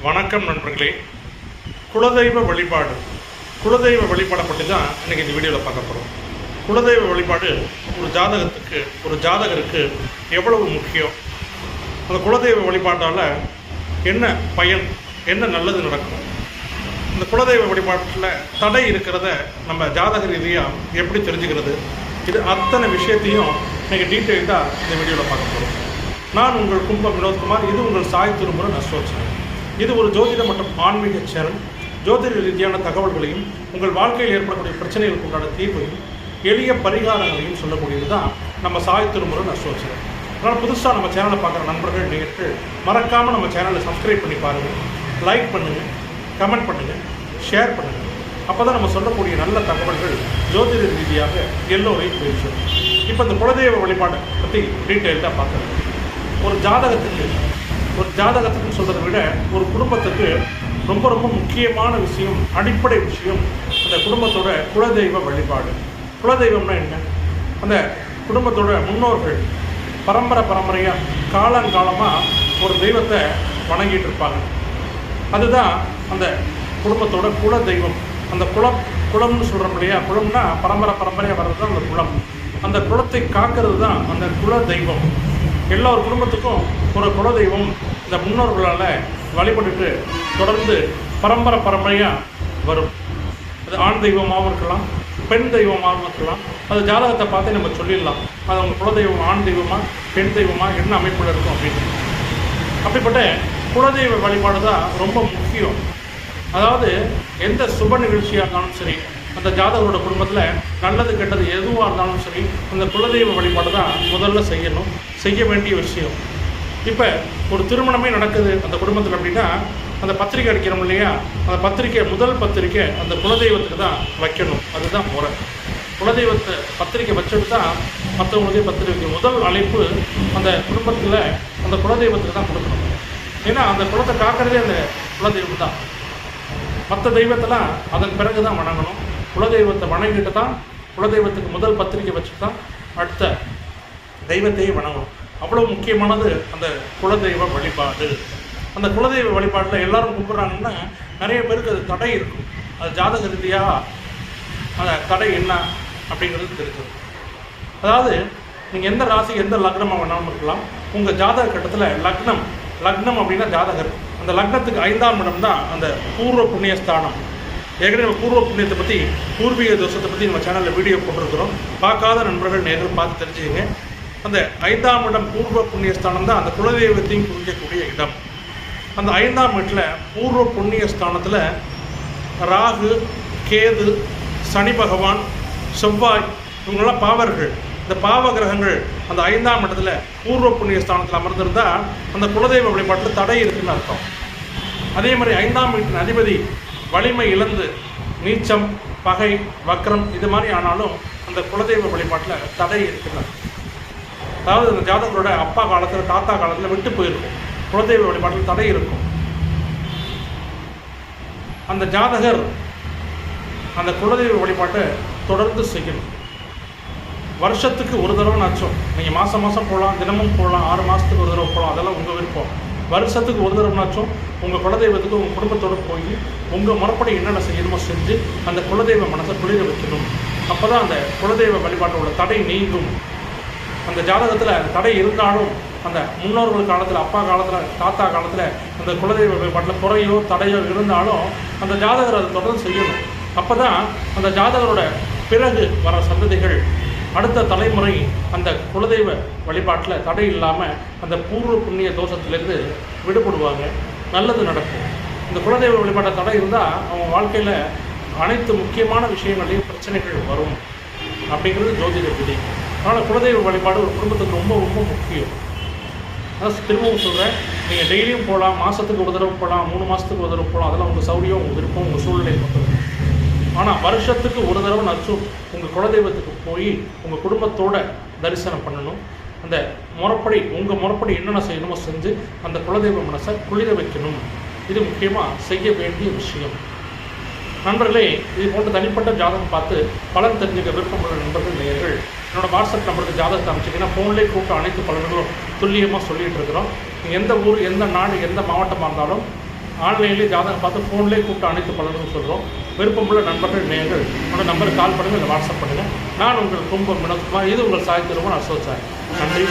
வணக்கம் நண்பர்களே. குலதெய்வ வழிபாடு வழிபாடை பற்றி தான் இன்றைக்கி இந்த வீடியோவில் பார்க்க போகிறோம். குலதெய்வ வழிபாடு ஒரு ஜாதகருக்கு எவ்வளவு முக்கியம், அந்த குலதெய்வ வழிபாட்டால் என்ன பயன், என்ன நல்லது நடக்கும், இந்த குலதெய்வ வழிபாட்டில் தடை இருக்கிறத நம்ம ஜாதக ரீதியாக எப்படி தெரிஞ்சுக்கிறது, இது அத்தனை விஷயத்தையும் இன்றைக்கி டீட்டெயில்டாக இந்த வீடியோவில் பார்க்க போகிறோம். நான் உங்கள் கும்பம் வினோத்குமார். இது உங்கள் சாய் திருமுறை அஸ்ட்ரோச்சர். இது ஒரு ஜோதிட மற்றும் ஆன்மீக சேனல். ஜோதிட ரீதியான தகவல்களையும் உங்கள் வாழ்க்கையில் ஏற்படக்கூடிய பிரச்சனைகளுக்கு உண்டான தீர்வையும் எளிய பரிகாரங்களையும் சொல்லக்கூடியது தான் நம்ம சாய் திருமுறை அஸ்ட்ரோச்சர். அதனால் புதுசாக நம்ம சேனலை பார்க்குற நண்பர்கள் நேற்று மறக்காமல் நம்ம சேனலை சப்ஸ்கிரைப் பண்ணி பாருங்கள், லைக் பண்ணுங்கள், கமெண்ட் பண்ணுங்கள், ஷேர் பண்ணுங்கள். அப்போ தான் நம்ம சொல்லக்கூடிய நல்ல தகவல்கள் ஜோதிட ரீதியாக எல்லோரையும் பேசும். இப்போ இந்த குலதெய்வ வழிபாட்டை பற்றி டீட்டெயில்டாக பார்க்குறேன். ஒரு ஜாதகத்துக்கு சொல்கிறத விட ஒரு குடும்பத்துக்கு ரொம்ப ரொம்ப முக்கியமான விஷயம், அடிப்படை விஷயம் அந்த குடும்பத்தோட குலதெய்வ வழிபாடு. குலதெய்வம்னா என்ன? அந்த குடும்பத்தோட முன்னோர்கள் பரம்பரையாக காலங்காலமாக ஒரு தெய்வத்தை வணங்கிட்டு இருப்பாங்க. அதுதான் அந்த குடும்பத்தோட குலதெய்வம். அந்த குலம்னு சொல்கிறோம் இல்லையா, குலம்னா பரம்பரையாக வர்றது தான் அந்த குலம். அந்த குலத்தை காக்கிறது தான் அந்த குலதெய்வம். எல்லா ஒரு குடும்பத்துக்கும் ஒரு குலதெய்வம் இந்த முன்னோர்களால் வழிபட்டுட்டு தொடர்ந்து பரம்பரையாக வரும். அது ஆண் தெய்வமாகவும் இருக்கலாம், பெண் தெய்வமாகவும் இருக்கலாம். அது ஜாதகத்தை பார்த்தே நம்ம சொல்லிடலாம், அது அவங்க குலதெய்வம் ஆண் தெய்வமாக பெண் தெய்வமாக என்ன அமைப்பில் இருக்கும் அப்படின்னு. அப்படிப்பட்ட குலதெய்வ வழிபாடு தான் ரொம்ப முக்கியம். அதாவது எந்த சுப நிகழ்ச்சியாக இருந்தாலும் சரி, அந்த ஜாதகரோட குடும்பத்தில் நல்லது கெட்டது எதுவாக இருந்தாலும் சரி, அந்த குலதெய்வ வழிபாடு தான் முதல்ல செய்ய வேண்டிய விஷயம். இப்போ ஒரு திருமணமே நடக்குது அந்த குடும்பத்தில் அப்படின்னா, அந்த பத்திரிக்கை அடிக்கிறோம் இல்லையா, அந்த முதல் பத்திரிக்கை அந்த குலதெய்வத்துக்கு தான் வைக்கணும். அதுதான் முறை. குலதெய்வத்தை பத்திரிக்கை வச்சுட்டு தான் மற்றவங்களுக்கே பத்திரிக்கை முதல் அழைப்பு அந்த குடும்பத்தில் அந்த குலதெய்வத்துக்கு தான் கொடுக்கணும். ஏன்னா அந்த குலத்தை காக்கிறதே அந்த குலதெய்வம் தான். மற்ற தெய்வத்தெல்லாம் அதன் பிறகு தான் வணங்கணும். குலதெய்வத்தை வணங்கிட்டு தான் குலதெய்வத்துக்கு முதல் பத்திரிக்கை வச்சுட்டு தான் அடுத்த தெய்வத்தையே வணங்கணும். அவ்வளோ முக்கியமானது அந்த குலதெய்வ வழிபாடு. அந்த குலதெய்வ வழிபாட்டில் எல்லாரும் கும்பிட்றாங்கன்னா நிறைய பேருக்கு அது தடை இருக்கும். அது ஜாதக ரீதியாக அந்த தடை என்ன அப்படிங்கிறது தெரிஞ்சது. அதாவது நீங்கள் எந்த ராசி எந்த லக்னமாக வேணாலும் இருக்கலாம். உங்கள் ஜாதக கட்டத்தில் லக்னம் அப்படின்னா ஜாதகர். அந்த லக்னத்துக்கு 5ஆம் இடம் தான் அந்த பூர்வ புண்ணியஸ்தானம். ஏற்கனவே நம்ம பூர்வ புண்ணியத்தை பற்றி, பூர்வீக தோஷத்தை பற்றி நம்ம சேனலில் வீடியோ போட்டிருக்கிறோம். பார்க்காத நண்பர்கள் நேரில் பார்த்து தெரிஞ்சுக்கங்க. அந்த 5ஆம் இடம் பூர்வ புண்ணியஸ்தானம் தான் அந்த குலதெய்வத்தையும் குறிக்கக்கூடிய இடம். அந்த 5ஆம் இடத்துல பூர்வ புண்ணியஸ்தானத்தில் ராகு, கேது, சனி பகவான், செவ்வாய் இவங்களாம் பாவர்கள். இந்த பாவ கிரகங்கள் அந்த 5ஆம் இடத்துல பூர்வ புண்ணியஸ்தானத்தில் அமர்ந்திருந்தால் அந்த குலதெய்வ வழிபாட்டில் தடை இருக்குன்னு அர்த்தம். அதே மாதிரி 5ஆம் வீட்டின் அதிபதி வலிமை இழந்து நீச்சம், பகை, வக்ரம் இது மாதிரி ஆனாலும் அந்த குலதெய்வ வழிபாட்டில் தடை இருக்குன்னு. அதாவது அந்த ஜாதகரோட அப்பா காலத்தில் தாத்தா காலத்தில் விட்டு போயிருக்கும், குலதெய்வ வழிபாட்டில் தடை இருக்கும். அந்த ஜாதகர் அந்த குலதெய்வ வழிபாட்டை தொடர்ந்து செய்யணும். வருஷத்துக்கு ஒரு தடவை நாச்சும் நீங்கள் மாதம் போகலாம், தினமும் போகலாம், 6 மாதத்துக்கு ஒரு தடவை போகலாம், அதெல்லாம் உங்கள் விருப்பம். வருஷத்துக்கு ஒரு தடவைனாச்சும் உங்கள் குலதெய்வத்துக்கு உங்கள் குடும்பத்தோடு போய் உங்கள் முறைப்படி என்னென்ன செய்யணுமோ செஞ்சு அந்த குலதெய்வ மனசை குளிர வைக்கணும். அப்போ தான் அந்த குலதெய்வ வழிபாட்டோட தடை நீங்கும். அந்த ஜாதகத்தில் தடை இருந்தாலும் அந்த முன்னோர்கள் காலத்தில், அப்பா காலத்தில், தாத்தா காலத்தில் அந்த குலதெய்வ வழிபாட்டில் குறையோ தடையோ இருந்தாலும் அந்த ஜாதகர் அதை தொடர்ந்து செய்யணும். அப்போ தான் அந்த ஜாதகரோட பிறகு வர சந்ததிகள், அடுத்த தலைமுறை அந்த குலதெய்வ வழிபாட்டில் தடை இல்லாமல் அந்த பூர்வ புண்ணிய தோஷத்திலேருந்து விடுபடுவாங்க, நல்லது நடக்கும். இந்த குலதெய்வ வழிபாட்டை தடை இருந்தால் அவங்க வாழ்க்கையில் அனைத்து முக்கியமான விஷயங்களையும் பிரச்சனைகள் வரும் அப்படிங்கிறது ஜோதிட விதி. அதனால் குலதெய்வ வழிபாடு ஒரு குடும்பத்துக்கு ரொம்ப ரொம்ப முக்கியம். அதான் திரும்பவும் சொல்கிறேன், நீங்கள் டெய்லியும் போகலாம், மாதத்துக்கு ஒரு தடவை போகலாம், 3 மாதத்துக்கு ஒரு தடவை போகலாம், அதெல்லாம் உங்கள் சௌரியம், உங்கள் விருப்பம், உங்கள் சூழ்நிலை பொறுத்தது. ஆனால் வருஷத்துக்கு ஒரு தடவை நச்சும் உங்கள் குலதெய்வத்துக்கு போய் உங்கள் குடும்பத்தோட தரிசனம் பண்ணணும். அந்த முறைப்படி உங்கள் முறைப்படி என்னென்ன செய்யணுமோ செஞ்சு அந்த குலதெய்வ மனசை குளிர வைக்கணும். இது முக்கியமாக செய்ய வேண்டிய விஷயம். நண்பர்களே, இது போன்ற தனிப்பட்ட ஜாதகம் பார்த்து பலன் தெரிஞ்சுக்க விருப்பமுள்ள நண்பர்கள் நேயர்கள் என்னோடய வாட்ஸ்அப் நம்பருக்கு ஜாதகத்தை அமைச்சிங்கன்னா ஃபோன்லேயே கூப்பிட்டு அனைத்து பலன்களும் துல்லியமாக சொல்லிகிட்டு இருக்கிறோம். நீங்கள் எந்த ஊர், எந்த நாடு, எந்த மாவட்டமாக இருந்தாலும் ஆன்லைன்லேயே ஜாதகம் பார்த்து ஃபோன்லேயே கூப்பிட்டு அனைத்து பலனும் சொல்கிறோம். விருப்பமுள்ள நண்பர்கள் நேயர்கள் உங்களோட நம்பருக்கு கால் பண்ணுங்கள், இல்லை வாட்ஸ்அப் பண்ணுங்கள். நான் உங்கள் கும்பம் வினோத்குமார். இது உங்கள் சாய் திருமண அசோச்சார். நன்றி.